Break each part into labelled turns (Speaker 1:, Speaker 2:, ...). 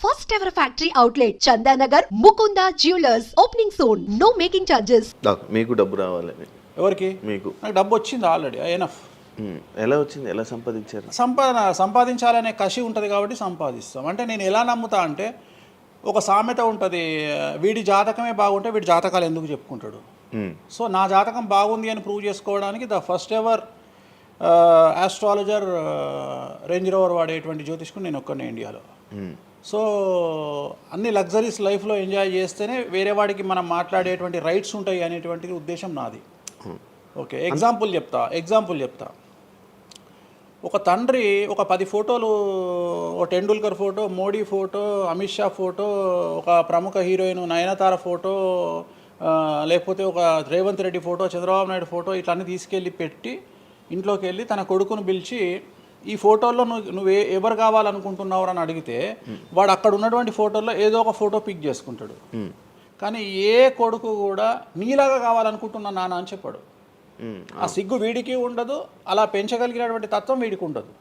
Speaker 1: First ever factory outlet, Chandanagar, Mukunda Jewelers, opening soon. No making charges.
Speaker 2: మీకు డబ్బు రావాలని
Speaker 3: ఎవరికి?
Speaker 2: మీకు
Speaker 3: నాకు డబ్బు వచ్చింది ఆల్రెడీ, ఎనఫ్.
Speaker 2: ఎలా వచ్చింది? ఎలా సంపాదించారు?
Speaker 3: సంపాదించాలనే కసి ఉంటుంది కాబట్టి సంపాదిస్తాం. అంటే నేను ఎలా నమ్ముతా అంటే, ఒక సామెత ఉంటుంది, వీడి జాతకమే బాగుంటే వీడి జాతకాలు ఎందుకు చెప్పుకుంటాడు. సో నా జాతకం బాగుంది అని ప్రూవ్ చేసుకోవడానికి the first ever astrologer range rover వాడేటువంటి జ్యోతిష్కుడు నేను ఒక్కనే ఇండియాలో. సో అన్ని లగ్జరీస్ లైఫ్లో ఎంజాయ్ చేస్తేనే వేరే వాడికి మనం మాట్లాడేటువంటి రైట్స్ ఉంటాయి అనేటువంటిది ఉద్దేశం నాది. ఓకే, ఎగ్జాంపుల్ చెప్తా. ఒక తండ్రి ఒక 10 ఫోటోలు, ఒక Tendulkar photo, Modi photo, Amit Shah photo, ఒక ప్రముఖ హీరోయిన్ నయనతార ఫోటో, లేకపోతే ఒక రేవంత్ రెడ్డి ఫోటో, చంద్రబాబు నాయుడు ఫోటో, ఇట్లన్నీ తీసుకెళ్ళి పెట్టి ఇంట్లోకి వెళ్ళి తన కొడుకును పిలిచి, ఈ ఫోటోల్లో నువ్వు ఎవరు కావాలనుకుంటున్నావు అని అడిగితే వాడు అక్కడ ఉన్నటువంటి ఫోటోల్లో ఏదో ఒక ఫోటో పిక్ చేసుకుంటాడు. కానీ ఏ కొడుకు కూడా నీలాగా కావాలనుకుంటున్నా నాన్న అని చెప్పాడు. ఆ సిగ్గు వీడికి ఉండదు, అలా పెంచగలిగినటువంటి తత్వం వీడికి ఉండదు.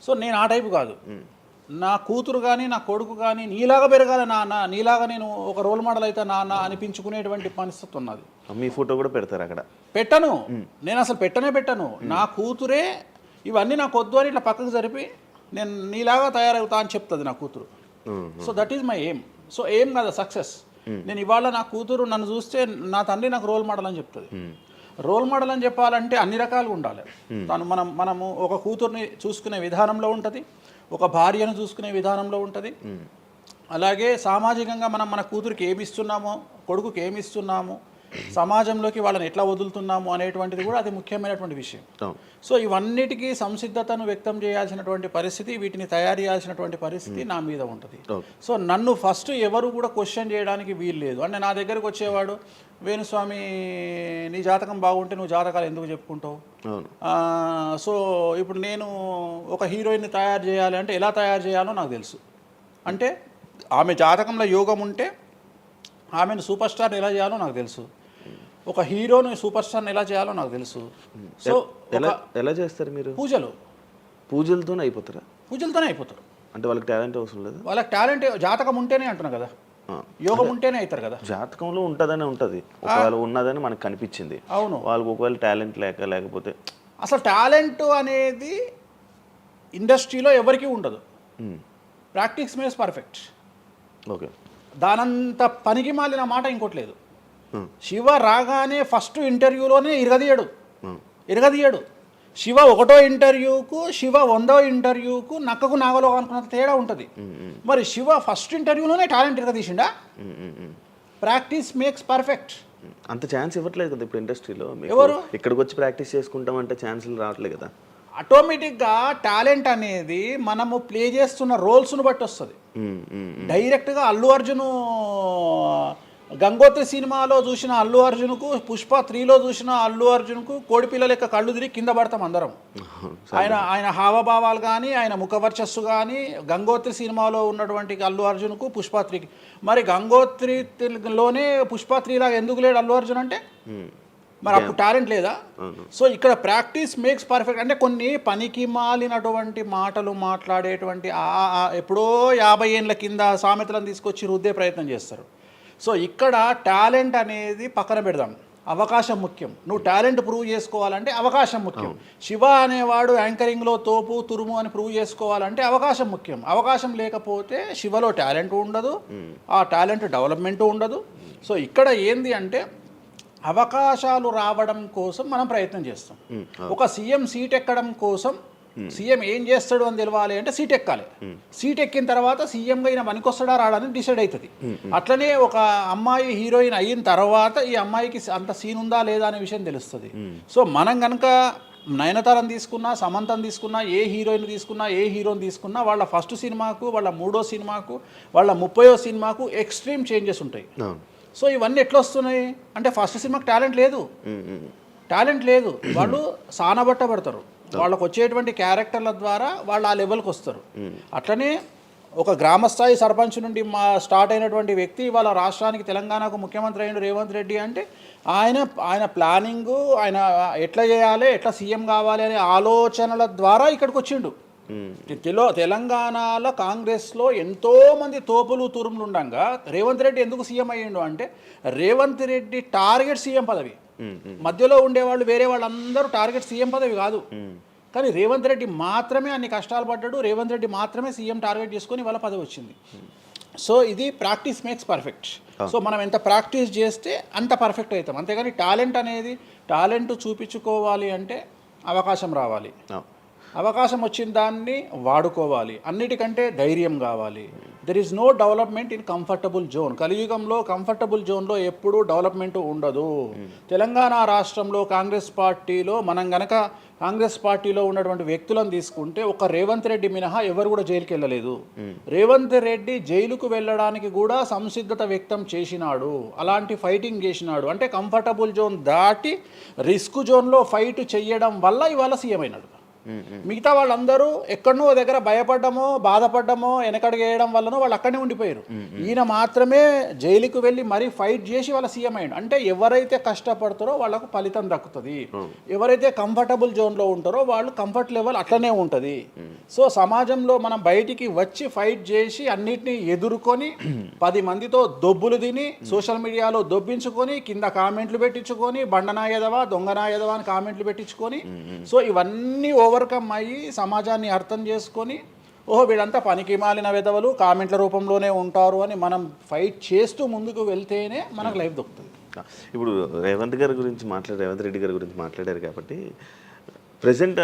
Speaker 3: సో నేను ఆ టైపు కాదు. నా కూతురు కానీ నా కొడుకు కానీ నీలాగా పెరగాలి నాన్న, నీలాగా నేను ఒక రోల్ మోడల్ అయితే నాన్న అనిపించుకునేటువంటి పరిస్థితి ఉన్నది.
Speaker 2: మీ ఫోటో కూడా పెడతారు అక్కడ? పెట్టను,
Speaker 3: నేను అసలు పెట్టను. నా కూతురే ఇవన్నీ నాకు వద్దు అని ఇట్లా పక్కకు జరిపి నేను నీలాగా తయారవుతా అని చెప్తుంది నా కూతురు. So that is my aim. So aim కదా సక్సెస్. నేను ఇవాళ నా కూతురు నన్ను చూస్తే నా తండ్రి నాకు రోల్ మోడల్ అని చెప్తుంది. రోల్ మోడల్ అని చెప్పాలంటే అన్ని రకాలుగా ఉండాలి. మనము ఒక కూతుర్ని చూసుకునే విధానంలో ఉంటుంది, ఒక భార్యను చూసుకునే విధానంలో ఉంటుంది. అలాగే సామాజికంగా మనం మన కూతురికి ఏమి ఇస్తున్నామో, కొడుకుకి ఏమి ఇస్తున్నాము, సమాజంలోకి వాళ్ళని ఎట్లా వదులుతున్నాము అనేటువంటిది కూడా అది ముఖ్యమైనటువంటి విషయం. సో ఇవన్నిటికీ సంసిద్ధతను వ్యక్తం చేయాల్సినటువంటి పరిస్థితి, వీటిని తయారు చేయాల్సినటువంటి పరిస్థితి నా మీద ఉంటుంది. సో నన్ను ఫస్ట్ ఎవరు కూడా క్వశ్చన్ చేయడానికి వీలు లేదు. అంటే నా దగ్గరకు వచ్చేవాడు, వేణుస్వామి నీ జాతకం బాగుంటే నువ్వు జాతకాలు ఎందుకు చెప్పుకుంటావు. సో ఇప్పుడు నేను ఒక హీరోయిన్ని తయారు చేయాలి అంటే ఎలా తయారు చేయాలో నాకు తెలుసు. అంటే ఆమె జాతకంలో యోగం ఉంటే ఆమెను సూపర్ స్టార్ని ఎలా చేయాలో నాకు తెలుసు, ఒక హీరోని సూపర్ స్టార్ని ఎలా చేయాలో నాకు తెలుసు. సో
Speaker 2: ఎలా చేస్తారు మీరు? పూజలతోనే అయిపోతారా? పూజలతోనే అయిపోతారు. అంటే వాళ్ళకి టాలెంట్ అవసరం లేదు? వాళ్ళకి
Speaker 3: టాలెంట్ జాతకం ఉంటేనే అంటున్నా కదా, యోగం ఉంటేనే అవుతారు కదా.
Speaker 2: జాతకంలో ఉంటుందని ఉంటుంది, ఒకవేళ ఉన్నదని మనకు కనిపించింది.
Speaker 3: అవును,
Speaker 2: వాళ్ళకి ఒకవేళ టాలెంట్ లేకపోతే
Speaker 3: అసలు టాలెంట్ అనేది ఇండస్ట్రీలో ఎవరికీ ఉండదు. Practice makes perfect.
Speaker 2: ఓకే,
Speaker 3: దానంత పనికి మాలిన మాట ఇంకోటి లేదు. శివ రాగానే ఫస్ట్ ఇంటర్వ్యూలోనే ఇరగదీయడు. శివ 1వ ఇంటర్వ్యూకు, శివ 100వ ఇంటర్వ్యూకు నక్కకు నాగలో అనుకున్నంత తేడా ఉంటుంది. మరి శివ ఫస్ట్ ఇంటర్వ్యూలోనే టాలెంట్ ఇరగదీసిండా? Practice makes perfect.
Speaker 2: అంత ఛాన్స్ ఇవ్వట్లేదు కదా ఇప్పుడు ఇండస్ట్రీలో.
Speaker 3: ఎవరు
Speaker 2: ఇక్కడికి వచ్చి ప్రాక్టీస్ చేసుకుంటామంటే ఛాన్సులు రావట్లేదు కదా.
Speaker 3: ఆటోమేటిక్గా టాలెంట్ అనేది మనము ప్లే చేస్తున్న రోల్స్ను బట్టి వస్తుంది. డైరెక్ట్గా అల్లు అర్జున్ గంగోత్రి సినిమాలో చూసిన అల్లు అర్జున్కు, పుష్ప 3లో చూసిన అల్లు అర్జున్కు కోడిపిల్ల లెక్క కళ్ళు తిరిగి కింద పడతాం అందరం. ఆయన హావభావాలు కానీ, ఆయన ముఖవర్చస్సు కానీ, గంగోత్రి సినిమాలో ఉన్నటువంటి అల్లు అర్జున్కు, పుష్ప 3కి. మరి గంగోత్రిలోనే పుష్ప 3 లాగా ఎందుకు లేడు అల్లు అర్జున్ అంటే? మరి అప్పుడు టాలెంట్ లేదా? సో ఇక్కడ ప్రాక్టీస్ మేక్స్ పర్ఫెక్ట్. అంటే కొన్ని పనికి మాలినటువంటి మాటలు మాట్లాడేటువంటి ఎప్పుడో 50 ఏళ్ళ కింద సామెతలను తీసుకొచ్చి రుద్దే ప్రయత్నం చేస్తారు. సో ఇక్కడ టాలెంట్ అనేది పక్కన పెడదాం, అవకాశం ముఖ్యం. నువ్వు టాలెంట్ ప్రూవ్ చేసుకోవాలంటే అవకాశం ముఖ్యం. శివ అనేవాడు యాంకరింగ్లో తోపు తురుము అని ప్రూవ్ చేసుకోవాలంటే అవకాశం ముఖ్యం. అవకాశం లేకపోతే శివలో టాలెంట్ ఉండదు, ఆ టాలెంట్ డెవలప్మెంట్ ఉండదు. సో ఇక్కడ ఏంది అంటే అవకాశాలు రావడం కోసం మనం ప్రయత్నం చేస్తాం. ఒక సీఎం సీట్ ఎక్కడం కోసం సీఎం ఏం చేస్తాడు అని తెలవాలి అంటే సీట్ ఎక్కాలి. సీట్ ఎక్కిన తర్వాత సీఎంగా ఈయన పనికొస్తాడా రాడని డిసైడ్ అవుతుంది. అట్లనే ఒక అమ్మాయి హీరోయిన్ అయిన తర్వాత ఈ అమ్మాయికి అంత సీన్ ఉందా లేదా అనే విషయం తెలుస్తుంది. సో మనం కనుక నయనతారని తీసుకున్నా, సమంతని తీసుకున్నా, ఏ హీరోయిన్ తీసుకున్నా, ఏ హీరోని తీసుకున్నా, వాళ్ళ ఫస్ట్ సినిమాకు, వాళ్ళ 3వ సినిమాకు, వాళ్ళ 30వ సినిమాకు ఎక్స్ట్రీమ్ చేంజెస్ ఉంటాయి. సో ఇవన్నీ ఎట్లా వస్తున్నాయి అంటే ఫస్ట్ సినిమాకి టాలెంట్ లేదు, వాళ్ళు సానబట్టబడతారు. వాళ్ళకు వచ్చేటువంటి క్యారెక్టర్ల ద్వారా వాళ్ళు ఆ లెవెల్కి వస్తారు. అట్లనే ఒక గ్రామస్థాయి సర్పంచ్ నుండి స్టార్ట్ అయినటువంటి వ్యక్తి వాళ్ళ రాష్ట్రానికి, తెలంగాణకు ముఖ్యమంత్రి అయిన రేవంత్ రెడ్డి అంటే ఆయన ప్లానింగు, ఆయన ఎట్లా చేయాలి, ఎట్లా సీఎం కావాలి అనే ఆలోచనల ద్వారా ఇక్కడికి వచ్చిండు. తెలంగాణలో కాంగ్రెస్లో ఎంతో మంది తోపులు తురుములు ఉండగా రేవంత్ రెడ్డి ఎందుకు సీఎం అయ్యిండు అంటే రేవంత్ రెడ్డి టార్గెట్ సీఎం పదవి. మధ్యలో ఉండేవాళ్ళు వేరే వాళ్ళందరూ టార్గెట్ సీఎం పదవి కాదు, కానీ రేవంత్ రెడ్డి మాత్రమే అన్ని కష్టాలు పడ్డాడు. రేవంత్ రెడ్డి మాత్రమే సీఎం టార్గెట్ చేసుకొని వాళ్ళ పదవి వచ్చింది. సో ఇది ప్రాక్టీస్ మేక్స్ పర్ఫెక్ట్. సో మనం ఎంత ప్రాక్టీస్ చేస్తే అంత పర్ఫెక్ట్ అవుతాం. అంతేగాని టాలెంట్ చూపించుకోవాలి అంటే అవకాశం రావాలి, అవకాశం వచ్చిన దాన్ని వాడుకోవాలి. అన్నిటికంటే ధైర్యం కావాలి. There is no development in comfortable zone. కలియుగంలో కంఫర్టబుల్ జోన్లో ఎప్పుడూ డెవలప్మెంట్ ఉండదు. తెలంగాణ రాష్ట్రంలో కాంగ్రెస్ పార్టీలో మనం గనక కాంగ్రెస్ పార్టీలో ఉన్నటువంటి వ్యక్తులను తీసుకుంటే ఒక రేవంత్ రెడ్డి మినహా ఎవరు కూడా జైలుకి వెళ్ళలేదు. రేవంత్ రెడ్డి జైలుకు వెళ్ళడానికి కూడా సంసిద్ధత వ్యక్తం చేసినాడు, అలాంటి ఫైటింగ్ చేసినాడు. అంటే కంఫర్టబుల్ జోన్ దాటి రిస్క్ జోన్లో ఫైట్ చేయడం వల్ల ఇవాళ సీఎం అయినాడు. మిగతా వాళ్ళందరూ ఎక్కడనో దగ్గర భయపడ్డమో బాధపడ్డమో వెనకడుగు వేయడం వల్లనో వాళ్ళు అక్కడనే ఉండిపోయారు. ఈయన మాత్రమే జైలుకు వెళ్ళి మరీ ఫైట్ చేసి వాళ్ళ సీఎం అయ్యాడు. అంటే ఎవరైతే కష్టపడతారో వాళ్ళకు ఫలితం దక్కుతుంది, ఎవరైతే కంఫర్టబుల్ జోన్లో ఉంటారో వాళ్ళు కంఫర్ట్ లెవెల్ అట్లనే ఉంటుంది. సో సమాజంలో మనం బయటికి వచ్చి ఫైట్ చేసి అన్నిటినీ ఎదుర్కొని 10 మందితో దొబ్బులు తిని సోషల్ మీడియాలో దొబ్బించుకొని కింద కామెంట్లు పెట్టించుకొని బండనాయదవా దొంగనాయదవా అని కామెంట్లు పెట్టించుకొని సో ఇవన్నీ ఓవర్కమ్ అయ్యి సమాజాన్ని అర్థం చేసుకొని వీళ్ళంతా పనికి మాలిన వెధవలు కామెంట్ల రూపంలోనే ఉంటారు అని మనం ఫైట్ చేస్తూ ముందుకు వెళ్తేనే మనకు లైఫ్ దొరుకుతుంది.
Speaker 2: ఇప్పుడు రేవంత్ రెడ్డి గారి గురించి మాట్లాడారు కాబట్టి ప్రజెంట్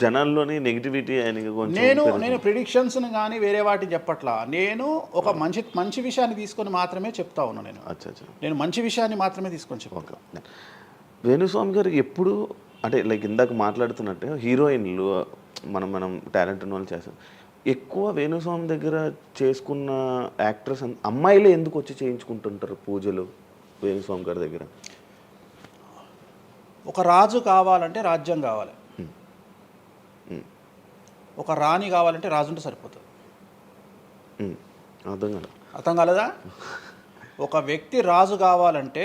Speaker 2: జనాల్లోని నెగిటివిటీ
Speaker 3: నేను ప్రిడిక్షన్స్ని కానీ వేరే వాటిని చెప్పట్లా. నేను ఒక మంచి విషయాన్ని తీసుకొని మాత్రమే చెప్తా ఉన్నాను. నేను మంచి విషయాన్ని మాత్రమే తీసుకొని చెప్పాను.
Speaker 2: వేణుస్వామి గారు ఎప్పుడు అంటే లైక్ ఇందాక మాట్లాడుతున్నట్టే హీరోయిన్లు మనం టాలెంట్ ఉన్న వాళ్ళు చేస్తాం. ఎక్కువ వేణుస్వామి దగ్గర చేసుకున్న యాక్టర్స్ అమ్మాయిలే ఎందుకు వచ్చి చేయించుకుంటుంటారు పూజలు వేణుస్వామి గారి దగ్గర?
Speaker 3: ఒక రాజు కావాలంటే రాజ్యం కావాలి, ఒక రాణి కావాలంటే రాజు ఉంటే సరిపోతుంది. అర్థం కాలేదా? ఒక వ్యక్తి రాజు కావాలంటే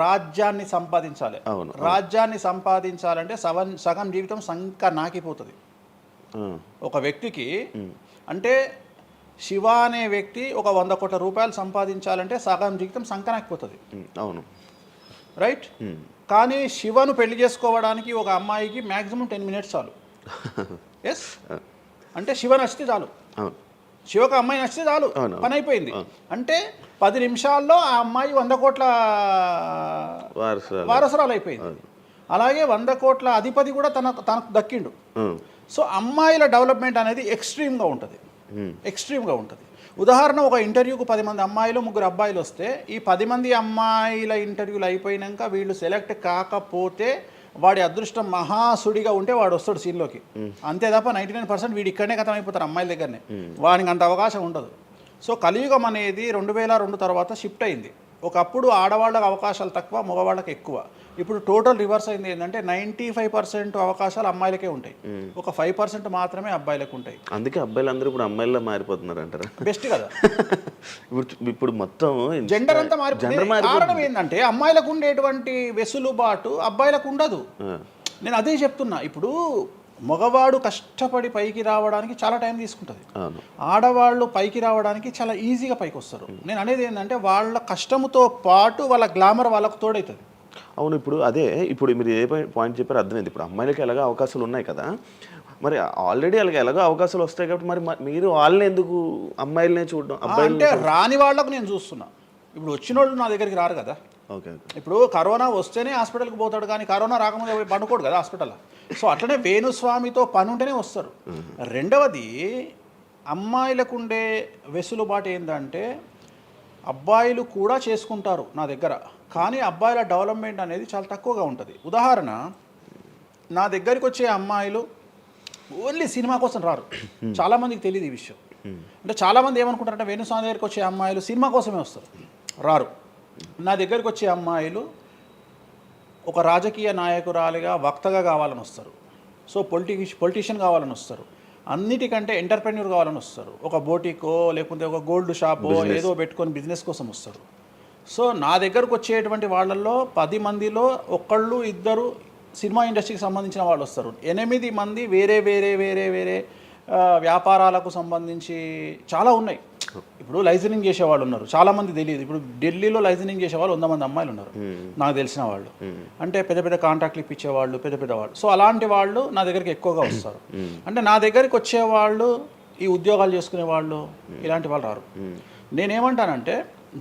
Speaker 3: రాజ్యాన్ని సంపాదించాలి. రాజ్యాన్ని సంపాదించాలంటే సగం జీవితం సంక నాకిపోతుంది ఒక వ్యక్తికి. అంటే శివ అనే వ్యక్తి ఒక 100 కోట్ల రూపాయలు సంపాదించాలంటే సగం జీవితం సంక నాకిపోతుంది. అవును, రైట్. కానీ శివను పెళ్లి చేసుకోవడానికి ఒక అమ్మాయికి మ్యాక్సిమం 10 మినిట్స్ చాలు. ఎస్, అంటే శివ నచ్చితే చాలు, శివకు అమ్మాయి నచ్చితే చాలు, పని అయిపోయింది. అంటే 10 నిమిషాల్లో ఆ అమ్మాయి 100 కోట్ల వారసురాలు అయిపోయింది. అలాగే 100 కోట్ల అధిపతి కూడా తనకు దక్కిండు. సో అమ్మాయిల డెవలప్మెంట్ అనేది ఎక్స్ట్రీమ్గా ఉంటుంది. ఉదాహరణ, ఒక ఇంటర్వ్యూకు 10 మంది అమ్మాయిలు 3 అబ్బాయిలు వస్తే ఈ 10 మంది అమ్మాయిల ఇంటర్వ్యూలు అయిపోయినాక వీళ్ళు సెలెక్ట్ కాకపోతే వాడి అదృష్టం మహాసుడిగా ఉంటే వాడు వస్తాడు సీన్లోకి. అంతే తప్ప 99% వీడు ఇక్కడనే కథం అయిపోతారు అమ్మాయిల దగ్గరనే, వాడికి అంత అవకాశం ఉండదు. సో కలియుగం అనేది 2002 తర్వాత షిఫ్ట్ అయింది. ఒకప్పుడు ఆడవాళ్ళకి అవకాశాలు తక్కువ, మగవాళ్ళకి ఎక్కువ. ఇప్పుడు టోటల్ రివర్స్ అయింది. ఏంటంటే 95% అవకాశాలు అమ్మాయిలకే ఉంటాయి, ఒక 5% మాత్రమే అబ్బాయిలకు ఉంటాయి.
Speaker 2: అందుకే అబ్బాయిలందరూ ఇప్పుడు అమ్మాయిలా మారిపోతున్నారు అంటారా?
Speaker 3: బెస్ట్ కదా.
Speaker 2: ఇప్పుడు మొత్తం
Speaker 3: జెండర్ అంతా మారిపోయింది. కారణం ఏంటంటే అమ్మాయిలకు ఉండేటువంటి వెసులుబాటు అబ్బాయిలకు ఉండదు. నేను అదే చెప్తున్నా. ఇప్పుడు మగవాడు కష్టపడి పైకి రావడానికి చాలా టైం తీసుకుంటుంది, ఆడవాళ్ళు పైకి రావడానికి చాలా ఈజీగా పైకి వస్తారు. నేను అనేది ఏంటంటే వాళ్ళ కష్టముతో పాటు వాళ్ళ గ్లామర్ వాళ్ళకు తోడవుతుంది.
Speaker 2: అవును, ఇప్పుడు మీరు ఏ పాయింట్ చెప్పారో అర్థమైంది. ఇప్పుడు అమ్మాయిలకి ఎలాగో అవకాశాలు ఉన్నాయి కదా, మరి ఆల్రెడీ అలాగే ఎలాగో అవకాశాలు వస్తాయి కాబట్టి మరి మీరు వాళ్ళని ఎందుకు అమ్మాయిలనే చూడడం?
Speaker 3: అంటే రాని వాళ్ళకు నేను చూస్తున్నా. ఇప్పుడు వచ్చిన వాళ్ళు నా దగ్గరికి రారు కదా. ఇప్పుడు కరోనా వస్తేనే హాస్పిటల్కి పోతాడు, కానీ కరోనా రాకముందే పండుకోడు కదా హాస్పిటల్లో. సో అట్లనే వేణుస్వామితో పని ఉంటేనే వస్తారు. రెండవది, అమ్మాయిలకు ఉండే వెసులుబాటు ఏంటంటే అబ్బాయిలు కూడా చేసుకుంటారు నా దగ్గర, కానీ అబ్బాయిల డెవలప్మెంట్ అనేది చాలా తక్కువగా ఉంటుంది. ఉదాహరణ, నా దగ్గరికి వచ్చే అమ్మాయిలు ఓన్లీ సినిమా కోసం రారు. చాలామందికి తెలియదు ఈ విషయం. అంటే చాలామంది ఏమనుకుంటారంటే వేణుస్వామి దగ్గరికి వచ్చే అమ్మాయిలు సినిమా కోసమే వస్తారు, రారు. నా దగ్గరికి వచ్చే అమ్మాయిలు ఒక రాజకీయ నాయకురాలిగా వక్తగా కావాలని వస్తారు. సో పొలిటీషియన్ కావాలని వస్తారు. అన్నిటికంటే ఎంటర్ప్రెన్యూర్ కావాలని వస్తారు. ఒక బోటికో లేకపోతే ఒక గోల్డ్ షాపో ఏదో పెట్టుకొని బిజినెస్ కోసం వస్తారు. సో నా దగ్గరకు వచ్చేటువంటి వాళ్ళల్లో 10 మందిలో 1-2 సినిమా ఇండస్ట్రీకి సంబంధించిన వాళ్ళు వస్తారు. 8 మంది వేరే వేరే వేరే వేరే వ్యాపారాలకు సంబంధించి చాలా ఉన్నాయి. ఇప్పుడు లైసెన్సింగ్ చేసే వాళ్ళు ఉన్నారు, చాలామంది తెలియదు. ఇప్పుడు ఢిల్లీలో లైసెన్సింగ్ చేసే వాళ్ళు 100 మంది అమ్మాయిలు ఉన్నారు నాకు తెలిసిన వాళ్ళు. అంటే పెద్ద పెద్ద కాంట్రాక్ట్లు ఇప్పించేవాళ్ళు, పెద్ద పెద్ద వాళ్ళు. సో అలాంటి వాళ్ళు నా దగ్గరికి ఎక్కువగా వస్తారు. అంటే నా దగ్గరికి వచ్చేవాళ్ళు ఈ ఉద్యోగాలు చేసుకునే వాళ్ళు ఇలాంటి వాళ్ళు రారు. నేనేమంటానంటే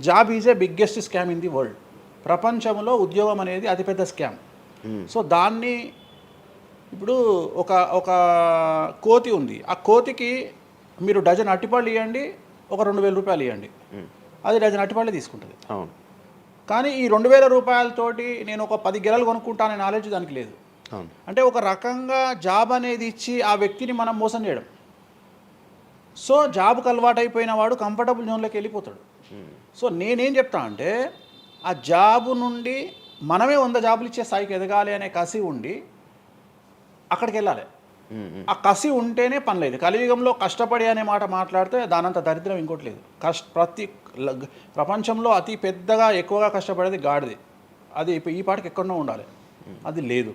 Speaker 3: job is a biggest scam in the world. ప్రపంచంలో ఉద్యోగం అనేది అతిపెద్ద స్కామ్. సో దాన్ని ఇప్పుడు ఒక కోతి ఉంది, ఆ కోతికి మీరు డజన్ అట్టిపళ్ళు ఇవ్వండి, ఒక 2,000 రూపాయలు ఇవ్వండి, అది డజన్ అట్టిపళ్ళే తీసుకుంటుంది. కానీ ఈ 2,000 రూపాయలతోటి నేను ఒక 10 గెలలు కొనుక్కుంటాననే నాలెడ్జ్ దానికి లేదు. అంటే ఒక రకంగా జాబ్ అనేది ఇచ్చి ఆ వ్యక్తిని మనం మోసం చేయడం. సో జాబ్కి అలవాటు అయిపోయిన వాడు కంఫర్టబుల్ జోన్లోకి వెళ్ళిపోతాడు. సో నేనేం చెప్తా అంటే ఆ జాబు నుండి మనమే 100 జాబులు ఇచ్చే స్థాయికి ఎదగాలి అనే కసి ఉండి అక్కడికి వెళ్ళాలి. ఆ కసి ఉంటేనే పని లేదు. కలియుగంలో కష్టపడి అనే మాట మాట్లాడితే దానంత దరిద్రం ఇంకోటి లేదు. ప్రపంచంలో అతి పెద్దగా ఎక్కువగా కష్టపడేది గాడిది. అది ఈ పాటికి ఎక్కడో ఉండాలి, అది లేదు.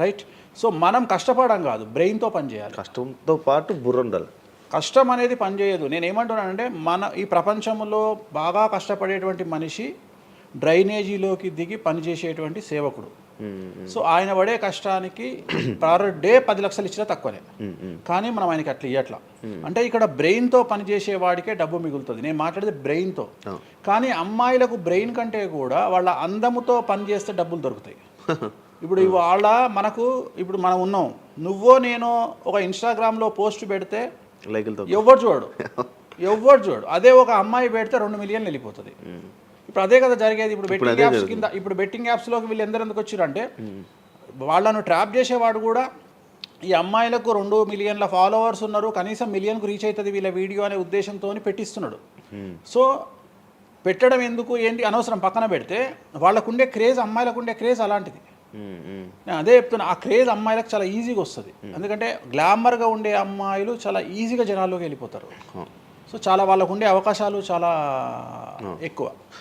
Speaker 3: రైట్. సో మనం కష్టపడడం కాదు, బ్రెయిన్తో పని చేయాలి.
Speaker 2: కష్టంతో పాటు బుర్ర ఉండాలి.
Speaker 3: కష్టం అనేది పనిచేయదు. నేనేమంటున్నానంటే ఈ ప్రపంచంలో బాగా కష్టపడేటువంటి మనిషి డ్రైనేజీలోకి దిగి పనిచేసేటువంటి సేవకుడు. సో ఆయన పడే కష్టానికి పర్ డే 10 లక్షలు ఇచ్చినా తక్కువనే. కానీ మనం ఆయనకి అట్లా ఇవ్వట్లా. అంటే ఇక్కడ బ్రెయిన్తో పనిచేసే వాడికే డబ్బు మిగులుతుంది. నేను మాట్లాడేది బ్రెయిన్తో. కానీ అమ్మాయిలకు బ్రెయిన్ కంటే కూడా వాళ్ళ అందముతో పనిచేస్తే డబ్బులు దొరుకుతాయి. ఇప్పుడు ఇవాళ ఇప్పుడు మనం ఉన్నాం, నువ్వో నేను ఒక ఇన్స్టాగ్రామ్లో పోస్ట్ పెడితే ఎవరు చూడు. అదే ఒక అమ్మాయి పెడితే 2 మిలియన్లు వెళ్ళిపోతుంది. ఇప్పుడు అదే కదా జరిగేది. ఇప్పుడు బెట్టింగ్ యాప్స్లోకి వీళ్ళు ఎందుకు వచ్చారు అంటే వాళ్ళను ట్రాప్ చేసేవాడు కూడా ఈ అమ్మాయిలకు 2 మిలియన్ల ఫాలోవర్స్ ఉన్నారు, కనీసం మిలియన్కు రీచ్ అవుతుంది వీళ్ళ వీడియో అనే ఉద్దేశంతో పెట్టిస్తున్నాడు. సో పెట్టడం ఎందుకు ఏంటి అనవసరం పక్కన పెడితే వాళ్ళకుండే క్రేజ్, అమ్మాయిలకు క్రేజ్ అలాంటిది. నేను అదే చెప్తున్నా, ఆ క్రేజ్ అమ్మాయిలకు చాలా ఈజీగా వస్తుంది. ఎందుకంటే గ్లామర్గా ఉండే అమ్మాయిలు చాలా ఈజీగా జనాల్లోకి వెళ్ళిపోతారు. సో చాలా వాళ్ళకు ఉండే అవకాశాలు చాలా ఎక్కువ.